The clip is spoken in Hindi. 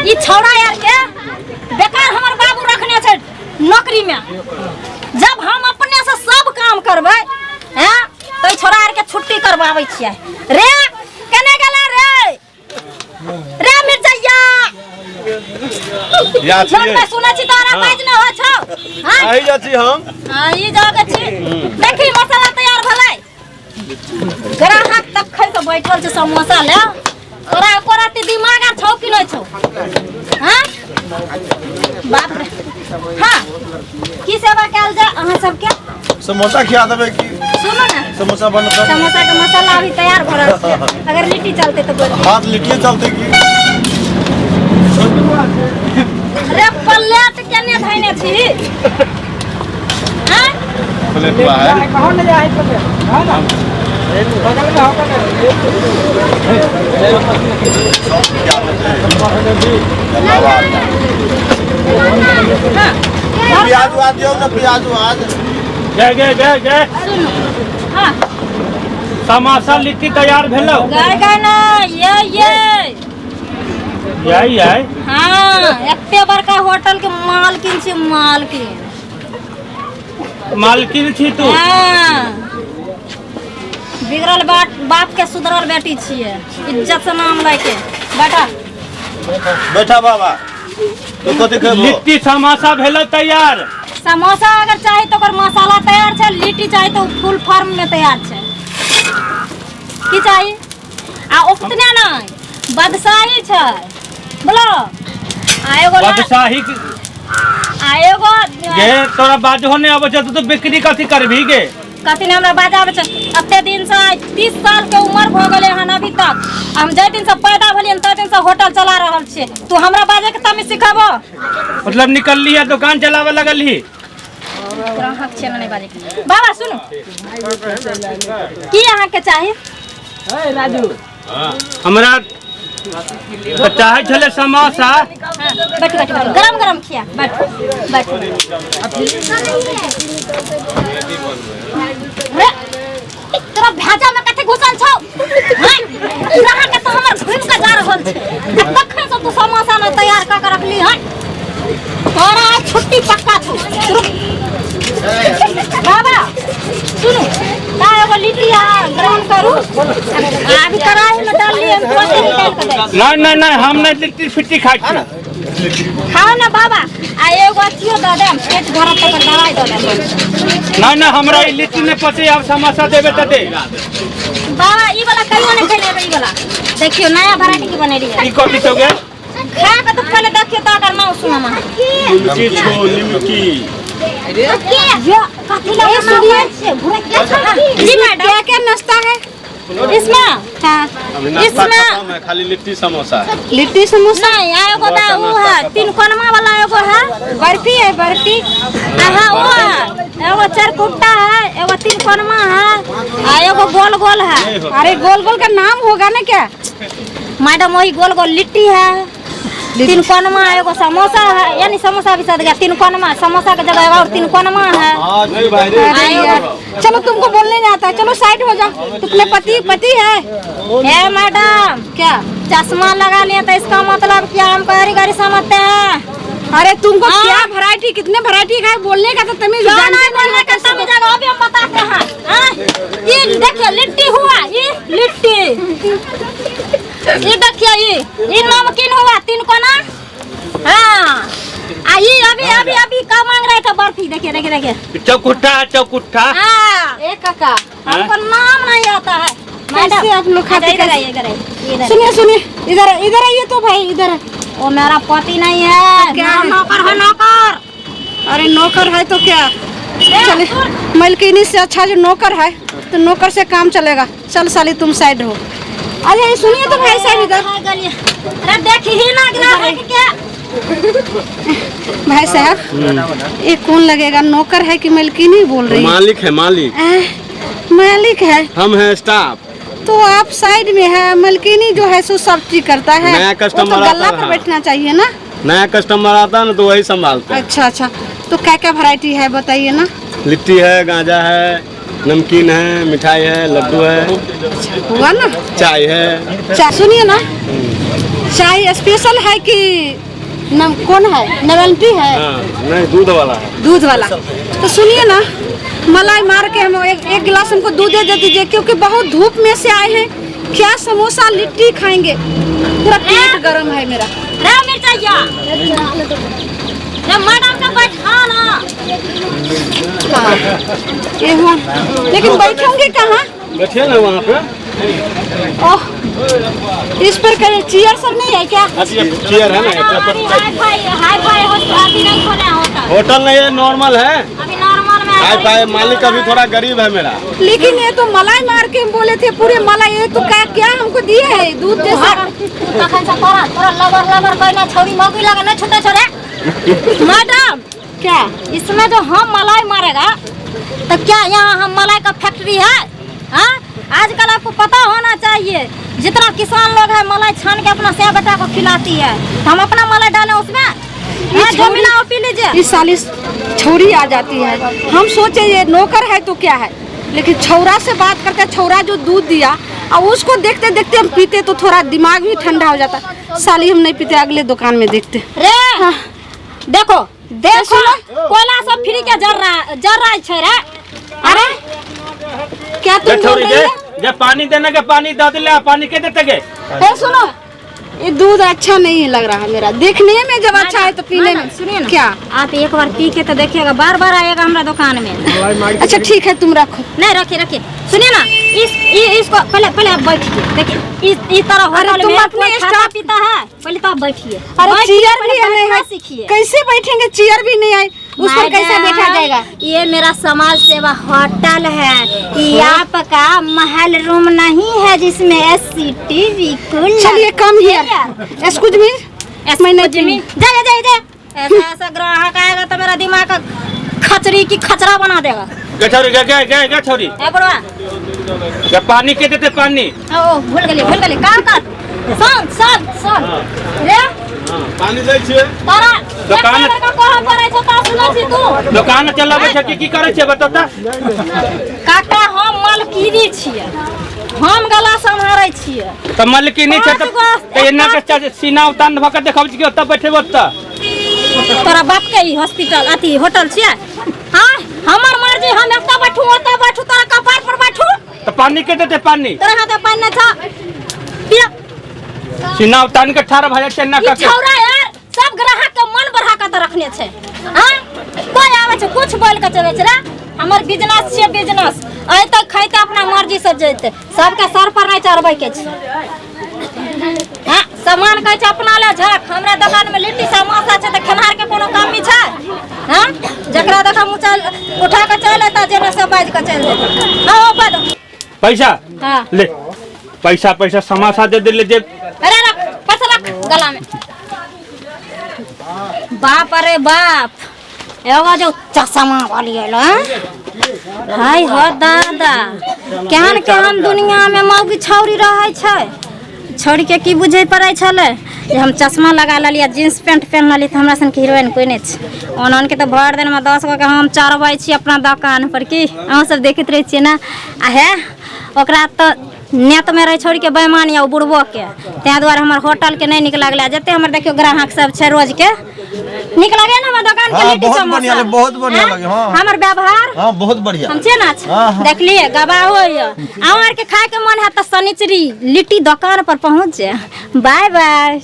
ई छौड़ा यार के बेकार हमर बाबू रखने छे नौकरी में। जब हम अपने से सब काम करबै हैं तो छौड़ा यार के छुट्टी करवाबै छियै। रे कने गेला रे रे मिर्चैया या छोड़ सुनै छी तोरा बाज न हो छौ। हां आइ जाछी हम ई जागे छी देखी मसाला तैयार भलै ग्राहक तक खै के बैठल छै समोसा ले। तोरा कोराती दिमाग आ छौ कि नै छौ? हां बाप रे हां की सेवा कैल जा अहाँ सबके? समोसा खिया देबै की? सुनो ना समोसा बनत समोसा के मसाला अभी तैयार भ रहल छै। अगर लिट्टी चलते तो बोल हाथ लिट्टी चलते की? रे प्लेट केने धैने छी? हां प्लेट बाहर कौन ले जाए प्लेट? हां ना बगल में होगा ना प्याज वाद दियो ना प्याज वाद। गए सुनो हां समोसा लिट्टी तैयार भेलो। गए ना ये यही हाँ एते बड़का होटल के मालकिन छी मालकिन थी तू। हाँ बिगड़ल बाप के सुधरल बेटी छिए। इज्जत से नाम लेके बैठा बैठा बाबा तो कथि खेबो? लिट्टी समोसा भेलो तैयार। समोसा अगर चाही तो ओकर मसाला तैयार छै। लिट्टी चाही तो फुल फॉर्म में तैयार छै। की चाही आ उतने नहीं बादशाही छै बोलो आएगो बादशाही आएगो गे तोरा बाजहो नहीं आबे छै तो बिक्री कथि करबी गे? कथी ने हमरा बाजाबे छै। अते दिन से 30 साल के उम्र भ गेले हन अभी तक। हम जे दिन से पैदा भेलियन त दिन से होटल चला रहल छियै। तू हमरा बाजे के तमी सिखाबो मतलब निकलली है दुकान चलावे लगली। ग्राहक छै नहीं बाजे के। बाबा सुनो की अहाँ के चाही? ए राजू हमरा चाहे छले समोसा। हाँ, बैठ गरम गरम खिया बैठ तोरा भाजा में कथे घुसल छौ? हां रहा के तो हमर घुम के जा रहल छै। तखन से तू समोसा न तैयार क के रखली हन। तोरा छुट्टी पक्का छौ। बाबा सुनो ता एगो लिट्टी ग्रहण करू। अभी कढ़ाई में डाल लिए हम पोते निकाल के दे। नहीं हम नहीं लिट्टी फिट्टी खाई छी। खाओ ना बाबा आ एगो अथियो द देम पेट भरत तक दवाई द देम। नहीं हमरा ई लिट्टी नहीं पचे। अब समोसा देबे त दे। बाबा ई वाला कहियो नहीं खेले ई वाला देखियो नया वैरायटी के बनेली है। ई कथि छौ गे? खा के तो पहले देखियो त अगर नाम सुना मा निमकी छो निमकी। ये कथि लगे सुनिए जी मैडम क्या नाश्ता है इसमें? हां इसमें खाली लिट्टी समोसा लिट्टी समोसा नहीं आएगो दा वो है 3 कोनमा वाला एगो है बर्फी है बर्फी। हां वो है एगो चरकुट्टा है एगो 3 कोनमा है आ एगो गोल गोल है। अरे गोल गोल का नाम होगा ना क्या मैडम? वही गोल गोल लिट्टी है 3 कोनमा एगो समोसा है यानी समोसा भी साथ गया 3 कोनमा समोसा की जगह और 3 कोनमा है। चलो तुमको बोलने नहीं आता चलो साइड हो जाओ। तुमने पति है मैडम क्या चश्मा लगा लिया तो इसका मतलब क्या हम कारीगरी समझते हैं? अरे तुमको क्या वैरायटी कितने वैरायटी है बोलने का तो तमीज बोलने का तमीज अभी हम बताते हैं। ये देखिए लिट्टी हुआ ये लिट्टी ये देखिए ये नमकीन हुआ 3 कोना। हाँ ये अभी का मांग रहे थे बर्फी देखिए चौकुट्ठा। हाँ एक काका हमको नाम नहीं आता है मैडम। आप लोग खाते इधर सुनिए इधर आइए तो भाई इधर। वो मेरा पति नहीं है नौकर है नौकर। अरे नौकर है तो क्या चले मलकिनी से अच्छा जो नौकर है तो नौकर से काम चलेगा। चल साली तुम साइड हो। अरे सुनिए तो भाई साहब इधर। अरे देखिए ना ग्राहक क्या भाई साहब ये कौन लगेगा नौकर है कि मलकिनी बोल रही है? मालिक है मालिक। मालिक है हम हैं स्टाफ। तो आप साइड में है मलकिनी जो है सो सब चीज करता है। नया कस्टमर तो गल्ला पर बैठना चाहिए ना। नया कस्टमर आता है ना तो वही संभालते हैं। अच्छा तो क्या क्या वैरायटी है बताइए ना। लिट्टी है गांजा है नमकीन है मिठाई है लड्डू है हुआ ना चाय है। चाय सुनिए ना चाय ये स्पेशल है कि कौन है, नवेल्टी है? नहीं, दूध वाला है। दूध वाला। तो सुनिए ना, मलाई मार के हम एक गिलास हमको दूध दे दीजिए, क्योंकि बहुत धूप में से आए हैं। क्या समोसा लिट्टी खाएंगे, पूरा पेट गरम है मेरा। रे मिर्चैया, रे मैडम का बैठा ना। हाँ, ये हुआ। लेकिन बैठेंगे कहाँ? बैठिए ना वहाँ पे। ओह, इस पर कहीं चेयर सब नहीं है क्या? चेयर है ना, हाई फाई अभी नहीं खोले होटल। होटल नहीं है, नॉर्मल है। अभी नॉर्मल में हाई फाई मालिक अभी थोड़ा गरीब है मेरा। लेकिन ये तो मलाई मार के बोले थे पूरे मलाई, ये तो क्या हमको दिए है दूध जैसा। तखन से तोरा लबर कहना छोरी मौकी लगे ना छोटे छोरे। मैडम क्या इसमें जो हम मलाई मारेगा तो क्या यहाँ हम मलाई का फैक्ट्री है? हाँ, आजकल आपको पता होना चाहिए, जितना किसान लोग है मलाई छान के अपना से बेटा को खिलाती है, हम अपना मलाई डालें उसमें। जो मिला वो पी लीजिए। इस साल छोरी आ जाती है, हम सोचे ये नौकर है तो क्या है, लेकिन छौरा से बात करते, छौरा जो दूध दिया और उसको देखते देखते हम पीते तो थोड़ा दिमाग भी ठंडा हो जाता। साली हम नहीं पीते, अगले दुकान में देखते। रे देखो देखो, कोयला सब फ्री के जर रहा है रे। अरे क्या तुम बोल रही है? जब पानी देने के पानी दे दिले, पानी के देते के? ए सुनो, ये दूध अच्छा नहीं लग रहा है मेरा, देखने में जब अच्छा है तो पीने में। सुनिए ना, क्या आप एक बार पी के तो देखिएगा, बार बार आएगा हमारा दुकान में। अच्छा ठीक है, तुम रखो। नहीं रखिए। सुनिए ना, इसको पहले आप बैठिए। देखिए इस तरह होटल तुम में अपने कोई खाता पीता है, पहले तो आप बैठिए। अरे चेयर भी नहीं है, सीखिए। कैसे बैठेंगे? चेयर भी नहीं आई, उस पर कैसे बैठा जाएगा? ये मेरा समाज सेवा होटल है, ये आपका महल रूम नहीं है जिसमें एसी टीवी कूलर। चलिए कम हियर, एक्सक्यूज मी, मैं नहीं जा। ऐसा ग्राहक आएगा तो मेरा दिमाग का खचरी की खचरा बना देगा। गया छोरी, ए बुढ़वा, जब पानी के देते पानी। ओ भूल गली का सुन रे, पानी दै छियै। तारा दुकान का कहां पर है ता सुनै छी तू? दुकान चलाबै छै की करे छै बता त? काका हम मालकिनी छियै, हम गला संभारै छियै। त मालकिनी छै त एना के सीना उतान भ के देखब कि ओत बैठेब त? तोरा बाप के ही हॉस्पिटल अथी होटल छियै? हां, हमर मर्जी, हम एत बैठू ओत बैठू, तोरा कपार पर बैठू। त पानी के देते पानी? तोरा हाथ में पानी छ पिया। सीना उतान के ठाड़ भ जाय छै ना ई का? छौरा यार सब ग्राहक के मन बढ़ा के त रखने छै। हां, कोई आवे छै कुछ बोल के चले छै रे। हमर बिजनेस छै, बिजनेस आइ तक खैते अपना मर्जी से जेते, सबके सर पर नहीं चढ़बै के छै। हां, सामान कहै छै अपना ले झक, हमरा दुकान में लिट्टी समोसा छै त खेनार के कोनो कमी छै? हां, जकरा देखा मुंह उठा के चल एता, जेना सब बाज के चल जेता। हां ओ बद पैसा हां ले, पैसा समोसा दे दे ले दे। अरे रख पैसा रख गला में। बाप अरे बाप, एगो जो चश्मा वाली है हाय हो दादा, केहन केहन दुनिया में मौगी छौरी रहे छै। छौरी के की बुझे पड़े छले जे हम चश्मा लगा लिया, जींस पैंट पहन ली, तो हमरा सन के हीरोइन कोई नहीं छै। ओनन के तो भर दिन में 10 गो के हम चढ़बै छी अपना दुकान पर, की अहाँ सब देखैत रहे छियै ना। आ है ओकरा तो नेत में रहे छोड़ के बेईमान या बुढ़बो के, तै द्वारे हमर होटल के नहीं निक लागले। जते हमर देखियो ग्राहक सब छै रोज के, निक लागे ना हमर दुकान के लिट्टी समोसा, बहुत बढ़िया लगे। हां, हमर व्यवहार हां बहुत बढ़िया, हम छै ना देखलिए गवाह होय। आर के खाए के मन है त शनिचरी लिट्टी दुकान पर पहुंच जाए। Bye bye.